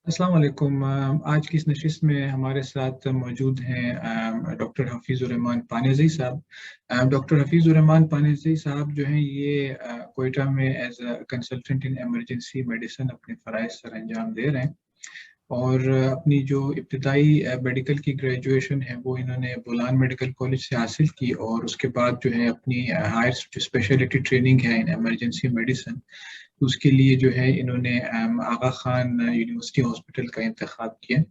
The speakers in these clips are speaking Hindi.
अस्सलाम वालेकुम। आज की इस नशिस्त में हमारे साथ मौजूद हैं डॉक्टर हफीज़ुर रहमान पानेज़ी साहब। डॉक्टर हफीज़ुर रहमान पानेज़ी साहब जो हैं ये कोयटा में as a consultant in emergency medicine अपने फ़राइज़ सर अंजाम दे रहे हैं और अपनी जो इब्तिदाई मेडिकल की ग्रेजुएशन है वो इन्होंने बोलान मेडिकल कॉलेज से हासिल की और उसके बाद जो है अपनी हायर स्पेशलिटी ट्रेनिंग है इन इमरजेंसी मेडिसिन, उसके लिए जो है इन्होंने आगा खान यूनिवर्सिटी हॉस्पिटल का इंतखाब किया।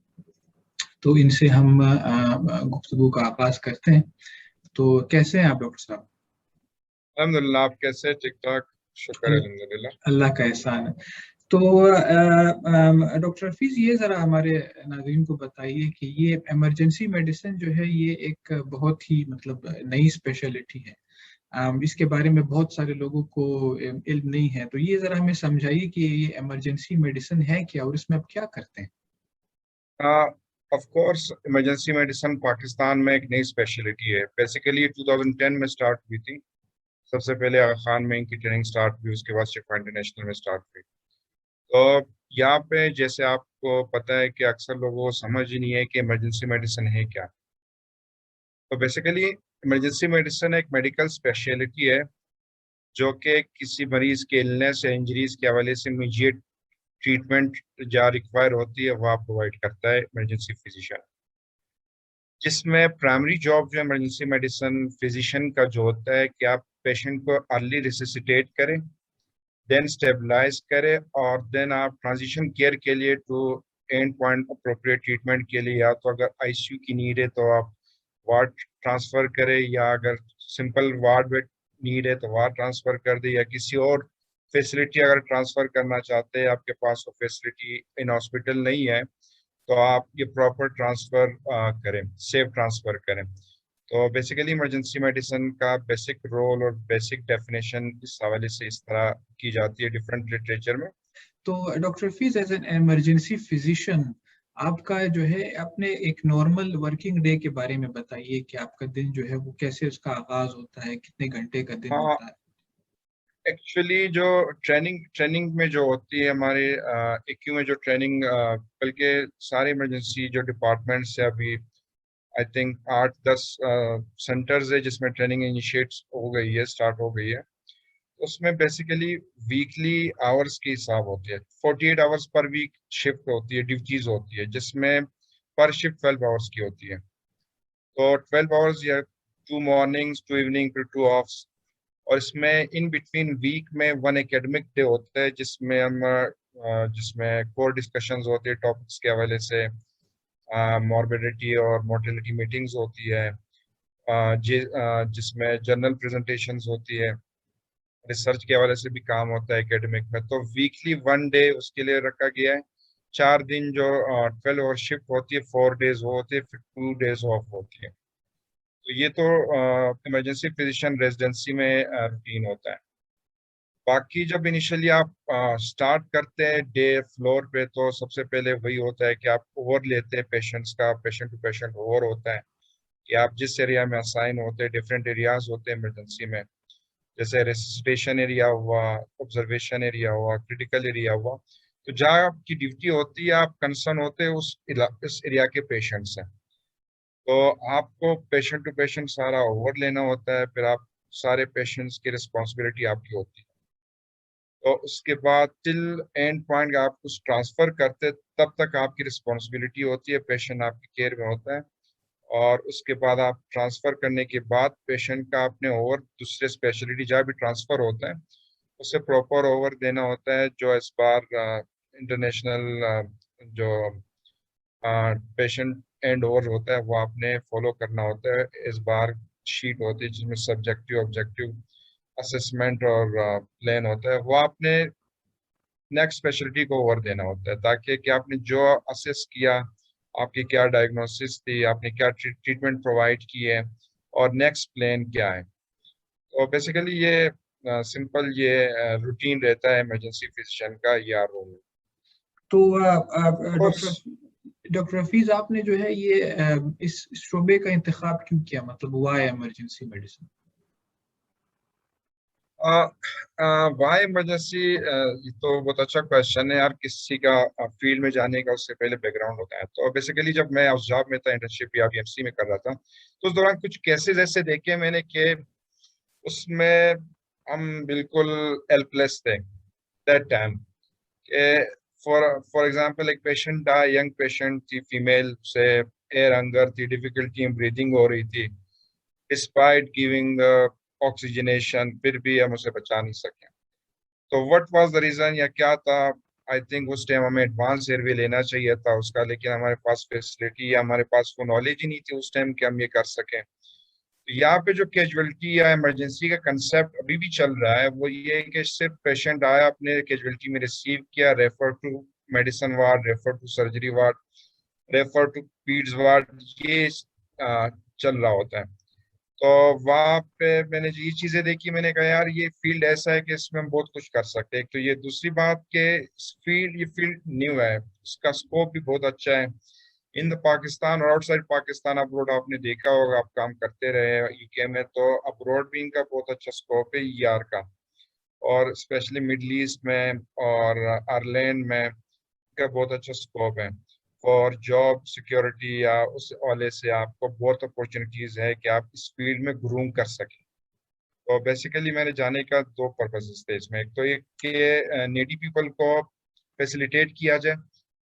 तो इनसे हम गुफ्तगू का आगाज करते हैं। तो कैसे हैं आप डॉक्टर साहब? अल्हम्दुलिल्लाह। आप कैसे? ठीक ठाक, शुक्र है, अल- अल्हम्दुलिल्लाह। अल्लाह का एहसान है। तो डॉक्टर हफीज, ये ज़रा हमारे नाज़रीन को बताइए कि ये इमरजेंसी मेडिसिन जो है ये एक बहुत ही मतलब नई स्पेशलिटी है। इसके बारे में बहुत सारे लोगों को इल्म नहीं है, तो ये ज़रा हमें समझाइए कि ये इमरजेंसी मेडिसिन है क्या और इसमें आप क्या करते हैं। Of course emergency medicine Pakistan में एक नई स्पेशलिटी है। बेसिकली 2010 में स्टार्ट हुई थी। सबसे पहले आगा खान में इनकी ट्रेनिंग स्टार्ट हुई, उसके बाद शिफा इंटरनेशनल में स्टार्ट हुई। तो यहाँ पे जैसे आपको पता है कि अक्सर लोगों को समझ ही नहीं है कि इमरजेंसी मेडिसिन है क्या। तो बेसिकली इमरजेंसी मेडिसिन एक मेडिकल स्पेशलिटी है जो कि किसी मरीज के इलनेस या इंजरीज के हवाले से इमीडिएट ट्रीटमेंट जहाँ रिक्वायर होती है वहाँ प्रोवाइड करता है इमरजेंसी फिजिशियन। जिसमें प्राइमरी जॉब जो इमरजेंसी मेडिसिन फिजिशियन का जो होता है कि आप पेशेंट को अर्ली रिसिसिटेट करें, देन स्टेबलाइज करें और देन आप ट्रांजिशन केयर के लिए to end point appropriate treatment के लिए या तो अगर आईसीयू की नीड है तो आप वार्ड ट्रांसफर करें, या अगर सिंपल वार्ड बेड नीड है तो वार्ड ट्रांसफर कर दे, या किसी और फैसिलिटी अगर ट्रांसफर करना चाहते हैं, आपके पास वो फैसिलिटी इन हॉस्पिटल नहीं है तो आप ये प्रॉपर ट्रांसफर करें, सेफ ट्रांसफर करें। तो बेसिकली इमरजेंसी मेडिसिन का बेसिक रोल और बेसिक डेफिनेशन इस हवाले से इस तरह की जाती है डिफरेंट लिटरेचर में। तो doctor Hafeez, as an emergency physician, आपका जो है अपने एक नॉर्मल वर्किंग डे के बारे में बताइए कि आपका दिन जो है वो कैसे उसका आगाज होता है, कितने घंटे का दिन हाँ, होता है। एक्चुअली जो ट्रेनिंग ट्रेनिंग में जो होती है हमारे एक्यू में जो ट्रेनिंग, बल्कि सारे इमरजेंसी जो डिपार्टमेंट्स है अभी आई थिंक 8-10 सेंटर्स है जिसमें ट्रेनिंग इनिशिएट हो गई है, स्टार्ट हो गई है। उसमें बेसिकली वीकली आवर्स के हिसाब होते हैं। 48 आवर्स पर वीक शिफ्ट होती है, ड्यूटीज होती है, जिसमें पर शिफ्ट 12 आवर्स की होती है। तो 12 आवर्स या 2 मॉर्निंग्स 2 इवनिंग फिर 2 ऑफ्स। और इसमें इन बिटवीन वीक में 1 एकेडमिक डे होता है जिसमें हम जिसमें कोर डिस्कशंस होते हैं टॉपिक्स के हवाले से, मॉर्बिडिटी और मोर्टेलिटी मीटिंग्स होती है, जिसमें जर्नल प्रेजेंटेशंस होती है, रिसर्च के हवाले से भी काम होता है एकेडमिक में। तो वीकली 1 डे उसके लिए रखा गया है। 4 दिन जो 12 आवर शिफ्ट होती है, 4 डेज वो होती है, फिर 2 डेज ऑफ होती है। तो ये तो इमरजेंसी फिजिशियन रेजिडेंसी में रूटीन होता है। बाकी जब इनिशियली आप स्टार्ट करते हैं डे फ्लोर पे, तो सबसे पहले वही होता है कि आप ओवर लेते हैं पेशेंट्स का, पेशेंट टू पेशेंट ओवर होता है कि आप जिस एरिया में असाइन होते हैं, डिफरेंट एरियाज होते हैं इमरजेंसी में, जैसे रेसिस्टेशन एरिया हुआ, ऑब्जर्वेशन एरिया हुआ, क्रिटिकल एरिया हुआ। तो जहाँ आपकी ड्यूटी होती है आप कंसर्न होते हैं उस एरिया के पेशेंट से। तो आपको पेशेंट टू पेशेंट सारा ओवर लेना होता है, फिर आप सारे पेशेंट्स की रिस्पॉन्सिबिलिटी आपकी होती है। तो उसके बाद टिल एंड पॉइंट आप कुछ ट्रांसफर करते तब तक आपकी रिस्पॉन्सिबिलिटी होती है, पेशेंट आपकी केयर में होता है। और उसके बाद आप ट्रांसफर करने के बाद पेशेंट का अपने ओवर दूसरे स्पेशलिटी जहाँ भी ट्रांसफर होता है उसे प्रॉपर ओवर देना होता है, जो इस बार इंटरनेशनल जो पेशेंट एंड ओवर होता है वो आपने फॉलो करना होता है। इस बार शीट होती है जिसमें सब्जेक्टिव ऑब्जेक्टिव असेसमेंट और प्लान होता है, वो आपने नेक्स्ट स्पेशलिटी को ओवर देना होता है, ताकि कि आपने जो असेस किया, आपकी क्या डायग्नोसिस थी, आपने क्या ट्रीटमेंट प्रोवाइड की है और नेक्स्ट प्लान क्या है। तो बेसिकली ये सिंपल ये रूटीन रहता है इमरजेंसी फिजिशियन का, या रोल। तो कोर्स डॉक्टर डॉक्टर हफीज, आपने जो है ये इस शोबे का इंतखाब क्यों किया, मतलब why emergency medicine? Why emergency, ये तो बहुत अच्छा क्वेश्चन है यार। किसी का फील्ड में जाने का उससे पहले बैकग्राउंड होता है। तो बेसिकली जब मैं उस जॉब में था, इंटर्नशिप या बीएमसी में कर रहा था, तो उस दौरान कुछ केसेस ऐसे देखे मैंने कि उसमें हम बिल्कुल हेल्पलेस थे that time. For for example, एक पेशेंट था, यंग पेशेंट थी, फीमेल, से एयर हंगर थी, डिफिकल्टी इन ब्रीदिंग हो रही थी, डिस्पाइट गिविंग ऑक्सीजनेशन, फिर भी हम उसे बचा नहीं सके। तो व्हाट वाज द रीजन या क्या था? आई थिंक उस टाइम हमें एडवांस एयरवे लेना चाहिए था उसका, लेकिन हमारे पास फैसिलिटी या हमारे पास वो नॉलेज ही नहीं थी उस टाइम कि हम ये कर सकें। तो यहाँ पे जो कैजुअलिटी या इमरजेंसी का कंसेप्ट अभी भी चल रहा है वो ये है कि सिर्फ पेशेंट आया, अपने कैजुअलिटी में रिसीव किया, refer to medicine ward, refer to surgery ward, refer to peds ward, ये चल रहा होता है। तो वहाँ पे मैंने ये चीजें देखी, मैंने कहा यार ये फील्ड ऐसा है कि इसमें हम बहुत कुछ कर सकते हैं। एक तो ये, दूसरी बात कि ये फील्ड न्यू है, इसका स्कोप भी बहुत अच्छा है इन द पाकिस्तान और आउटसाइड पाकिस्तान। अब्रोड आपने देखा होगा, आप काम करते रहे यूके में, तो अब्रोड भी इनका बहुत अच्छा स्कोप है ईआर का, और स्पेशली मिडल ईस्ट में और आयरलैंड में इनका बहुत अच्छा स्कोप है। फॉर जॉब सिक्योरिटी या उस हवाले से आपको बहुत अपॉर्चुनिटीज है कि आप इस फील्ड में ग्रूम कर सकें। तो बेसिकली मैंने जाने का दो पर्पसेस थे इसमें। एक तो ये कि नीडी पीपल को फैसिलिटेट किया जाए,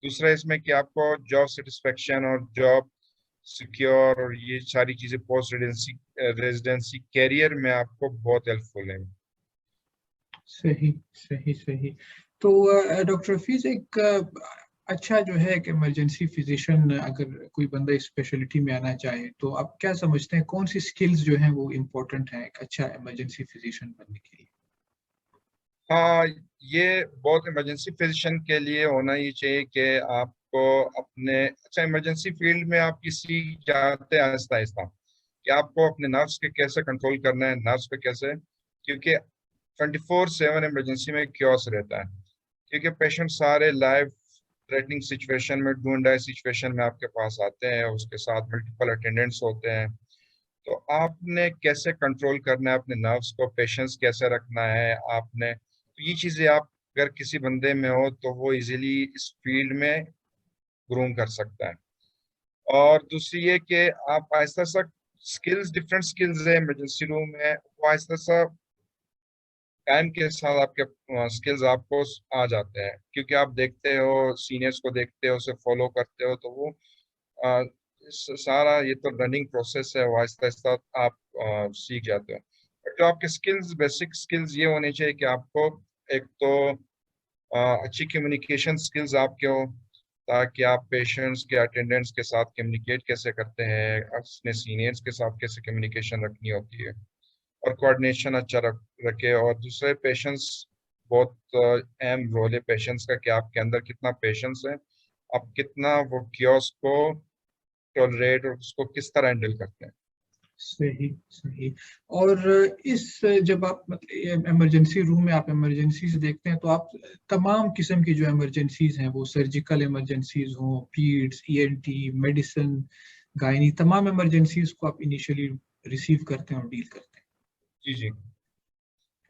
दूसरा इसमें कि आपको जॉब सेटिस्फेक्शन और जॉब सिक्योर और ये सारी चीजें पोस्ट रेजिडेंसी कैरियर में आपको बहुत हेल्पफुल है। सही सही सही। तो डॉक्टर हफीज, एक अच्छा जो है कि इमरजेंसी फिजिशियन, अगर कोई बंदा इस स्पेशलिटी में आना चाहे तो आप क्या समझते हैं कौन सी स्किल्स जो हैं वो इम्पोर्टेंट हैं एक अच्छा इमरजेंसी फिजिशियन बनने के लिए? हाँ, ये बहुत इमरजेंसी फिजिशियन के लिए होना ही चाहिए कि आपको अपने, अच्छा, इमरजेंसी फील्ड में आप किसी जाते हैं आहिस्ता आहिस्ता कि आपको अपने नर्व्स के कैसे कंट्रोल करना है, नर्व्स पे कैसे, क्योंकि 24/7 इमरजेंसी में क्योस रहता है, क्योंकि पेशेंट सारे लाइफ थ्रेटनिंग सिचुएशन में, डू एंड डाई सिचुएशन में आपके पास आते हैं, उसके साथ मल्टीपल अटेंडेंट्स होते हैं। तो आपने कैसे कंट्रोल करना है अपने नर्व्स को, पेशेंस कैसे रखना है आपने, तो ये चीजें आप अगर किसी बंदे में हो तो वो इजीली इस फील्ड में ग्रूम कर सकता है। और दूसरी ये कि आप आहिस्ता सा स्किल्स, डिफरेंट स्किल्स है इमरजेंसी रूम में, वो आहिस्ता सा टाइम के साथ आपके स्किल्स आपको आ जाते हैं, क्योंकि आप देखते हो, सीनियर्स को देखते हो, उसे फॉलो करते हो, तो वो अ, सारा ये तो रनिंग प्रोसेस है, वो आहिस्ता आहिस्ता आप सीख जाते हो। बट जो आपके स्किल्स, बेसिक स्किल्स ये होने चाहिए कि आपको एक तो अच्छी कम्युनिकेशन स्किल्स आपके हो, ताकि आप पेशेंट्स के, अटेंडेंट्स के साथ कम्युनिकेट कैसे करते हैं, अपने सीनियर्स के साथ कैसे कम्युनिकेशन रखनी होती है, और कोऑर्डिनेशन अच्छा रखे। और दूसरे, पेशेंस बहुत अहम रोल है पेशेंस का, कि आपके अंदर कितना पेशेंस है, आप कितना वो क्योस को टॉलरेट और उसको किस तरह हैंडल करते हैं। सही सही। और इस जब आप मतलब इमरजेंसी रूम में आप इमरजेंसीज देखते हैं तो आप तमाम किस्म की जो इमरजेंसीज हैं, वो सर्जिकल इमरजेंसीज हों, पीड्स, ईएनटी, मेडिसिन, गायनी, तमाम इमरजेंसीज को आप इनिशियली रिसीव करते हैं और डील करते हैं। जी जी।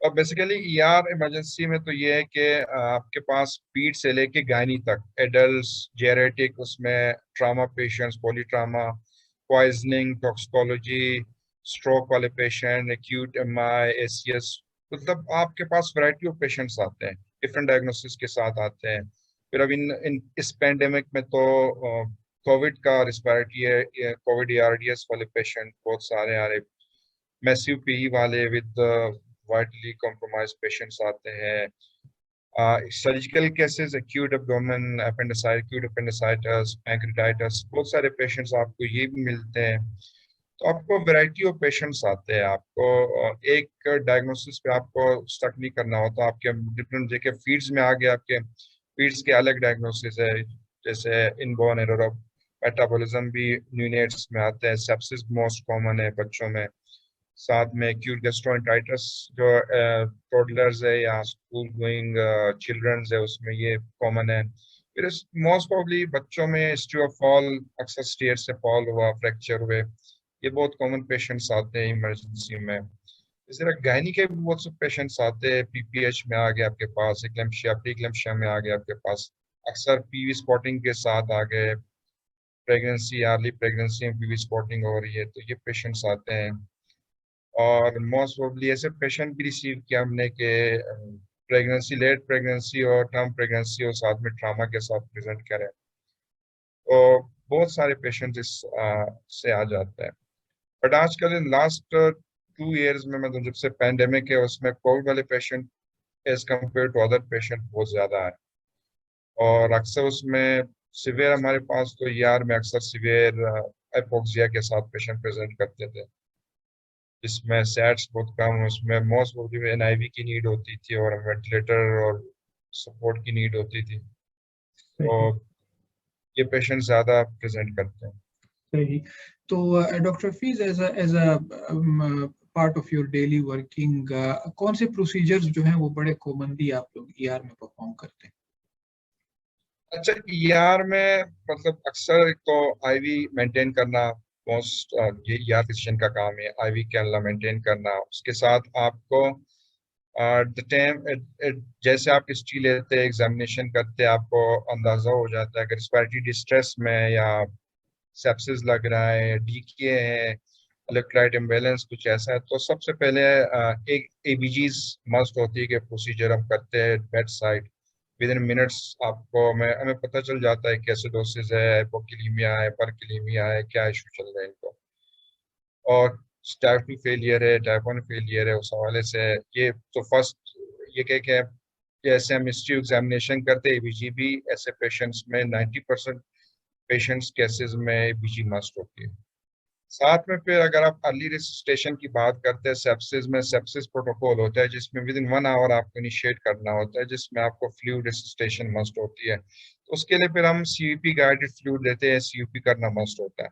और बेसिकली ईआर इमरजेंसी में तो ये है कि आपके पास पीड से लेके गायनी तक, एडल्ट्स, जेरेटिक, उसमें trauma patients, poly trauma, poisoning, toxicology, stroke वाले पेशेंट, एक्यूट एमआई, एसीएस, मतलब आपके पास वैरायटी ऑफ पेशेंट्स आते हैं, डिफरेंट डायग्नोसिस के साथ आते हैं। फिर अब इन इस पेंडेमिक में तो कोविड का रिस्पायरेटरी है, कोविड ईआरडीएस वाले पेशेंट बहुत सारे आ रहे, मैसिव पीई वाले विद वाइटली कॉम्प्रोमाइज पेशेंट्स आते हैं, surgical cases, acute abdomen appendicitis, acute appendicitis, pancreatitis, बहुत सारे पेशेंट्स आपको ये भी मिलते हैं। तो आपको वैरायटी ऑफ पेशेंट्स आते हैं, आपको एक डायग्नोसिस पे आपको स्टक नहीं करना होता। आपके डिफरेंट जगह फीड्स में आगे आपके फीड्स के अलग डायग्नोसिस है, जैसे इनबॉर्न एरर ऑफ मेटाबॉलिज्म भी न्यूनेट्स में आते हैं, सेप्सिस मोस्ट कॉमन है बच्चों में, साथ में एक्यूट गैस्ट्रोएंटाइटिस जो टोडलर्स है या स्कूल गोइंग चिल्ड्रंस है उसमें ये कॉमन है। फिर मोस्ट प्रॉब्ली बच्चों में हिस्ट्री ऑफ फॉल, अक्सर स्टेयर से फॉल हुआ, फ्रैक्चर हुए, ये बहुत कॉमन पेशेंट्स आते हैं इमरजेंसी में। इस तरह गायनी के भी बहुत से पेशेंट्स आते हैं, पीपीएच में आ गए आपके पास, एक्लेम्शिया प्री एक्लेम्शिया में आ गए आपके पास, अक्सर पीवी स्पॉटिंग के साथ आ गए, प्रेगनेंसी अर्ली प्रेगनेंसी में पीवी स्पॉटिंग हो रही है, तो ये पेशेंट्स आते हैं। और मोस्ट प्रोबेबली ऐसे पेशेंट भी रिसीव किया हमने कि प्रेगनेंसी, लेट प्रेगनेंसी और टर्म प्रेगनेंसी और साथ में ट्रामा के साथ प्रेजेंट करें, तो बहुत सारे पेशेंट इस से आ जाते हैं। बट आजकल इन लास्ट 2 years में, मतलब जब से पैंडेमिक है, उसमें कोविड वाले patient as compare to other patient बहुत ज़्यादा है। और अक्सर उसमें सिवियर, हमारे पास तो ईआर में अक्सर सिवियर हाइपोक्सिया के साथ पेशेंट प्रेजेंट करते थे, जिसमें सैट्स बहुत कम, उसमें मोस्ट प्रोबेबली एनआईवी की नीड होती थी और वेंटिलेटर और सपोर्ट की नीड होती थी, तो सही ये पेशेंट ज़्यादा प्रेजेंट करते हैं। सही। तो doctor Hafeez, as a part of your daily working, कौन से प्रोसीजर्स जो हैं वो बड़े कॉमनली आप लोग ईआर में परफॉर्म करते हैं? अच्छा, ईआर में मतलब अक्सर एक तो आईवी मेंटेन करना, मोस्ट ये ईआर फिजिशियन का काम है, आईवी कैनुला मेंटेन करना। उसके साथ आपको द टाइम जैसे आप हिस्ट्री लेते हैं, एग्जामिनेशन करते हैं, आपको अंदाजा हो जाता है कि रिस्पिरेटरी डिस्ट्रेस में या सेप्सिस लग रहा है, डीके है, इलेक्ट्रोलाइट इम्बैलेंस कुछ ऐसा है, तो सबसे पहले एक एबीजीज मस्ट होती है कि प्रोसीजर हम करते हैं bed side. With in minutes आपको हमें पता चल जाता है कैसे डोसेज है, हाइपोकैलेमिया है, परकैलेमिया है, क्या इशू चल रहा है इनको, और टाइप 2 फेलियर है, टाइप 1 फेलियर है, उस हवाले से ये तो फर्स्ट ये कह के जैसे हम हिस्ट्री एग्जामिनेशन करते हैं एबीजी, ऐसे पेशेंट्स में 90% पेशेंट्स केसेस में एबीजी मस्ट होती है। साथ में फिर अगर आप अर्ली रेसिस्टेशन की बात करते हैं, सेप्सिस में सेप्सिस प्रोटोकॉल होता है, जिसमें विद इन 1 आवर आपको इनिशिएट करना होता है, जिसमें आपको फ्लूइड रेसिस्टेशन मस्ट होती है, तो उसके लिए फिर हम सीवीपी गाइडेड फ्लूइड देते हैं, सीयूपी करना मस्ट होता है।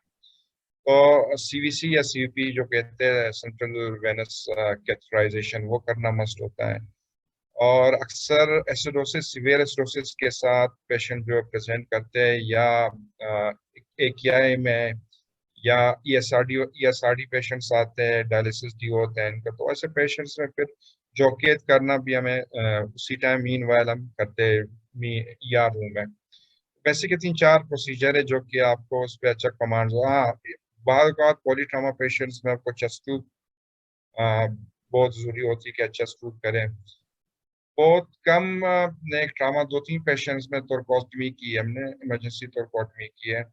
तो सीवीसी या सीयूपी जो कहते हैं, सेंट्रल वेनस कैथेटराइजेशन, वो करना मस्ट होता है। और अक्सर एसिडोसिस, सिवियर एसिडोसिस के साथ पेशेंट जो प्रेजेंट करते हैं, या AKI में, या ईएसआरडी पेशेंट्स आते हैं, डायलिसिस डी होता है इनका, तो ऐसे पेशेंट्स में फिर जोकेट करना भी हमें उसी टाइम मीन वाइल हम करते हैं ईआर रूम में। वैसे के 3-4 प्रोसीजर है जो कि आपको उस पर अच्छा कमांड। हाँ, बाद पॉलीट्रामा पेशेंट्स में आपको चेस्ट ट्यूब बहुत जरूरी होती है कि चेस्ट ट्यूब करें। बहुत कम ने ट्रामा 2-3 पेशेंट्स में टोरकोटमी की है हमने, इमरजेंसी टोरकोटमी की है,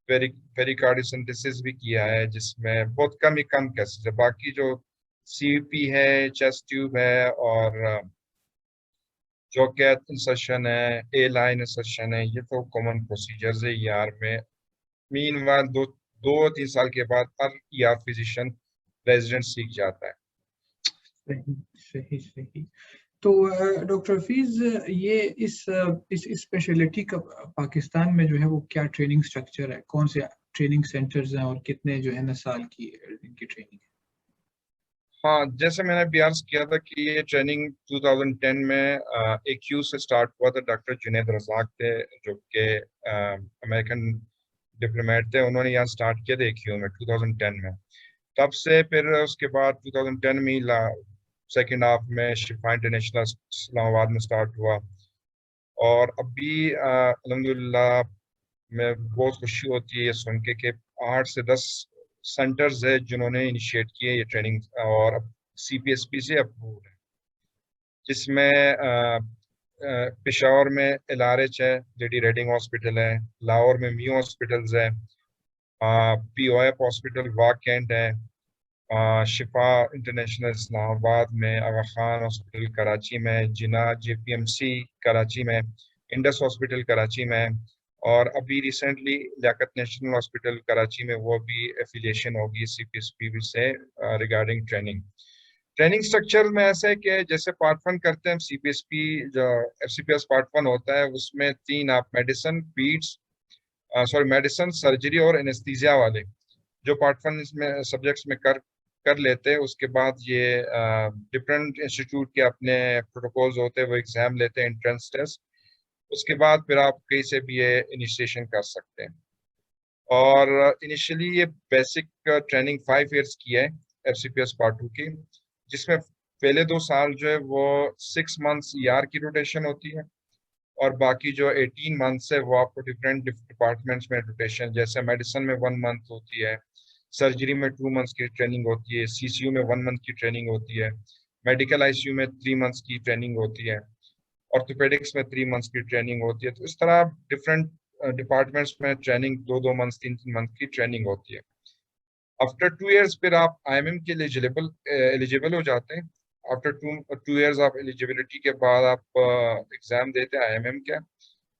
पेरिकार्डियोसेंटेसिस भी किया है, जिसमें बहुत कम केसेस है। बाकी जो सीपी है, चेस्ट ट्यूब है, और जो कैथ इंसर्शन है, ए लाइन इंसर्शन है, ये तो कॉमन प्रोसीजर्स है ईआर में। मीनवाइल 2-3 साल के बाद हर ईआर फिजिशियन रेजिडेंट सीख जाता है। सही सही सही। तो डॉक्टर हफीज, ये इस स्पेशलिटी का पाकिस्तान में जो है वो क्या ट्रेनिंग स्ट्रक्चर है, कौन से ट्रेनिंग सेंटर्स हैं और कितने जो है ना साल की इनकी ट्रेनिंग है? हाँ, जैसे मैंने भी अर्ज किया था कि ये ट्रेनिंग 2010 में AQ से स्टार्ट हुआ था। डॉक्टर जुनैद रज़ाक थे जो कि अमेरिकन डिप्लोमेट थे, उन्होंने यहाँ स्टार्ट किया था AQ में 2010 में। तब से फिर उसके बाद 2010 में सेकेंड हाफ में शिफा इंटरनेशनल इस्लामाबाद में स्टार्ट हुआ। और अभी अल्हम्दुलिल्लाह में बहुत खुशी होती है ये सुन के 8 से 10 सेंटर्स है जिन्होंने इनिशिएट किए ये ट्रेनिंग, और अब CPSP से अप्रूव्ड है, जिसमें पेशावर में LRH है, लेडी रेडिंग हॉस्पिटल है, लाहौर में मियो हॉस्पिटल्स है, POF हॉस्पिटल वाक कैंट है, शिफा इंटरनेशनल इस्लामाबाद में, आगा खान हॉस्पिटल कराची में, जिना JPMC कराची में, इंडस हॉस्पिटल कराची में, और अभी recently Liaquat national hospital Karachi में वो भी एफिलिएशन होगी CPSP से रिगार्डिंग ट्रेनिंग स्ट्रक्चर में। ऐसा है कि जैसे पार्ट 1 करते हैं हम CPSP, जो FCPS पार्ट 1 होता है, उसमें 3 आप मेडिसिन, मेडिसिन, सर्जरी और एनेस्थीसिया वाले जो पार्ट 1 इसमें सब्जेक्ट्स में कर लेते हैं। उसके बाद ये डिफरेंट इंस्टीट्यूट के अपने प्रोटोकॉल्स होते हैं, वो एग्जाम लेते हैं, एंट्रेंस टेस्ट। उसके बाद फिर आप कहीं से भी ये इनिशिएशन कर सकते हैं। और इनिशियली ये बेसिक ट्रेनिंग 5 years की है, FCPS पार्ट 2 की, जिसमें पहले 2 साल जो है वो 6 मंथ्स ER की रोटेशन होती है और बाकी जो 18 मंथ्स है वो आपको डिफरेंट डिपार्टमेंट्स में रोटेशन, जैसे मेडिसिन में 1 मंथ होती है, सर्जरी में 2 मंथ्स की ट्रेनिंग होती है, CCU में 1 मंथ की ट्रेनिंग होती है, मेडिकल ICU में 3 मंथ्स की ट्रेनिंग होती है, ऑर्थोपेडिक्स में 3 मंथ्स की ट्रेनिंग होती है। तो इस तरह डिफरेंट डिपार्टमेंट्स में ट्रेनिंग 2-2 मंथ्स 3-3 मंथ की ट्रेनिंग होती है। आफ्टर 2 इयर्स फिर आप IMM के लिए एलिजिबल हो जाते हैं। आफ्टर 2 इयर्स आप एलिजिबिलिटी के बाद आप एग्जाम देते हैं IMM के,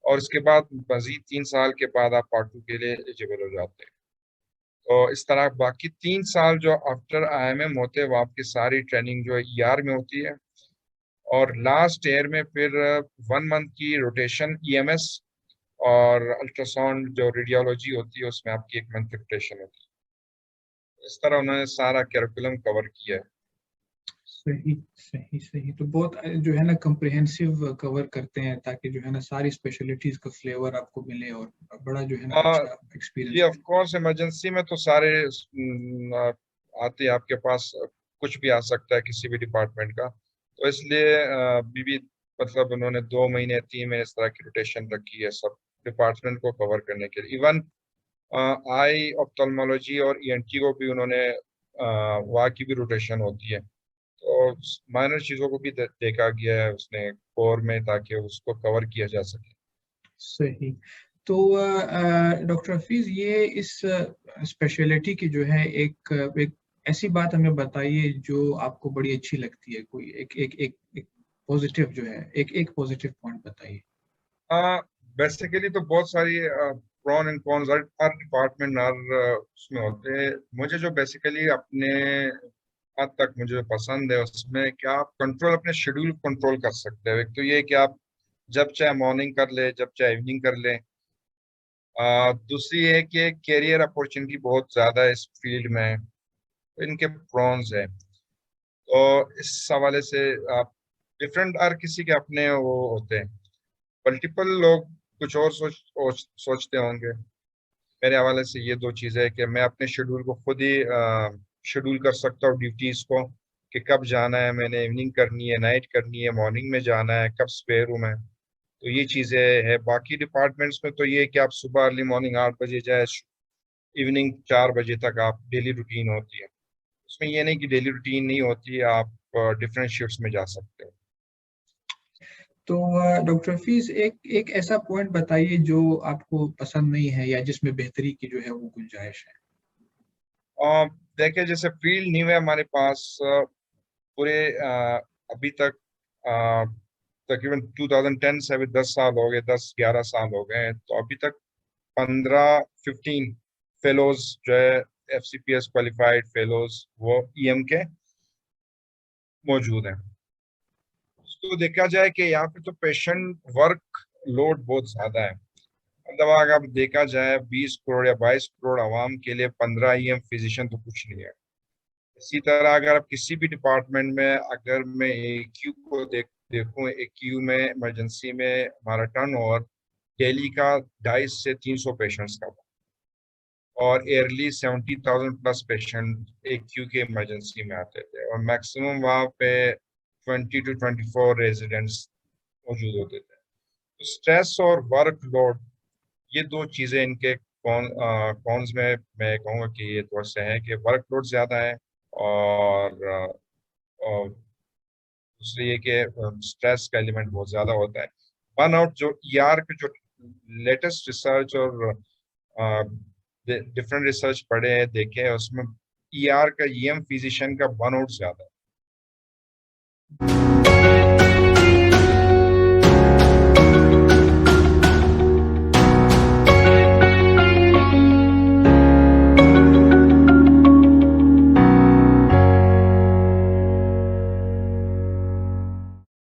और इसके बाद मजीद 3 साल के बाद आप पार्ट 2 के लिए एलिजिबल हो जाते हैं। तो इस तरह बाकी 3 साल जो आफ्टर IMM होते हैं वो आपकी सारी ट्रेनिंग जो है ER में होती है, और लास्ट ईयर में फिर 1 मंथ की रोटेशन EMS और अल्ट्रासाउंड जो रेडियोलॉजी होती है उसमें आपकी 1 मंथ की रोटेशन होती है। इस तरह उन्होंने सारा कैरिकुलम कवर किया है। सही सही सही। तो बहुत जो है ना कम्प्रिहेंसिव कवर करते हैं, ताकि जो है ना सारी स्पेशलिटीज का फ्लेवर आपको मिले और बड़ा जो है ना अच्छा जी एक्सपीरियंस ऑफ कोर्स, इमरजेंसी में तो सारे आते हैं आपके पास, कुछ भी आ सकता है किसी भी डिपार्टमेंट का, तो इसलिए बीबी मतलब उन्होंने 2 महीने 3 महीने इस तरह की रोटेशन रखी है सब डिपार्टमेंट को कवर करने के लिए। इवन आई ऑप्थेल्मोलॉजी और ENT को भी उन्होंने वहाँ की भी रोटेशन होती है, तो माइनर चीज़ों को भी देखा गया है उसने कोर में, ताकि उसको कवर किया जा सके। सही। तो डॉक्टर हफीज, ये इस स्पेशलिटी की जो है एक ऐसी बात हमें बताइए जो आपको बड़ी अच्छी लगती है, कोई एक एक एक एक पॉजिटिव जो है, एक पॉजिटिव पॉइंट बताइए। बेसिकली तो बहुत सारी प्रॉन एंड कॉन्स हर डिपार्टमेंट हर उसमें होते हैं। मुझे जो बेसिकली अपने हद तक मुझे जो पसंद है उसमें क्या आप कंट्रोल अपने शेड्यूल कंट्रोल कर सकते हो। एक तो ये कि आप जब चाहे मॉर्निंग कर ले, जब चाहे इवनिंग कर ले। दूसरी है कि कैरियर अपॉर्चुनिटी बहुत ज़्यादा है इस फील्ड में, तो इनके प्रॉन्स है। तो इस हवाले से आप डिफरेंट हर किसी के अपने वो होते हैं। मल्टीपल लोग कुछ और सोचते होंगे। मेरे हवाले से ये 2 चीज़ें है कि मैं अपने शेड्यूल को खुद ही शेड्यूल कर सकता हूँ ड्यूटीज़ को, कि कब जाना है, मैंने इवनिंग करनी है, नाइट करनी है, मॉर्निंग में जाना है, कब स्पेयर हूँ मैं। तो ये चीज़ें है। बाकी डिपार्टमेंट्स में तो ये है कि आप सुबह अर्ली मॉर्निंग 8 बजे जाए, इवनिंग 4 बजे तक आप डेली रूटीन होती है। उसमें ये नहीं कि डेली रूटीन नहीं होती है, आप डिफरेंट शिफ्ट्स में जा सकते हो। तो डॉक्टर हफीज, एक एक ऐसा पॉइंट बताइए जो आपको पसंद नहीं है या जिसमें बेहतरी की जो है वो गुंजाइश है। देखिए, जैसे फील्ड न्यू है हमारे पास, पूरे अभी तक तकरीबन 2010 से अभी 10 साल हो गए, 10-11 साल हो गए हैं। तो अभी तक 15-15 फेलोज जो है FCPS क्वालिफाइड फेलोज वो EM के मौजूद हैं। तो देखा जाए कि यहाँ पे तो पेशेंट वर्क लोड बहुत ज्यादा है। मतलब अगर आप देखा जाए 20 करोड़ या 22 करोड़ आवाम के लिए 15 EM फिजिशियन तो कुछ नहीं है। इसी तरह अगर आप किसी भी डिपार्टमेंट में, अगर मैं AQ को देखूं, AQ में इमरजेंसी में हमारा टर्न ओवर डेली का 250 से 300 पेशेंट्स का, और ईयरली 70,000 प्लस पेशेंट AQ के इमरजेंसी में आते थे, और मैक्सिमम वहाँ पे 20 to 24 रेजिडेंट्स मौजूद होते थे। तो स्ट्रेस और वर्क लोड, ये 2 चीज़ें इनके कॉन्स में मैं कहूँगा कि ये थोड़ा सा है कि वर्क लोड ज़्यादा है, और दूसरी ये कि स्ट्रेस का एलिमेंट बहुत ज़्यादा होता है। बर्नआउट जो ER के जो लेटेस्ट रिसर्च और डिफरेंट रिसर्च पढ़े हैं, देखे हैं, उसमें ER का EM फिजिशियन का बर्नआउट ज़्यादा है।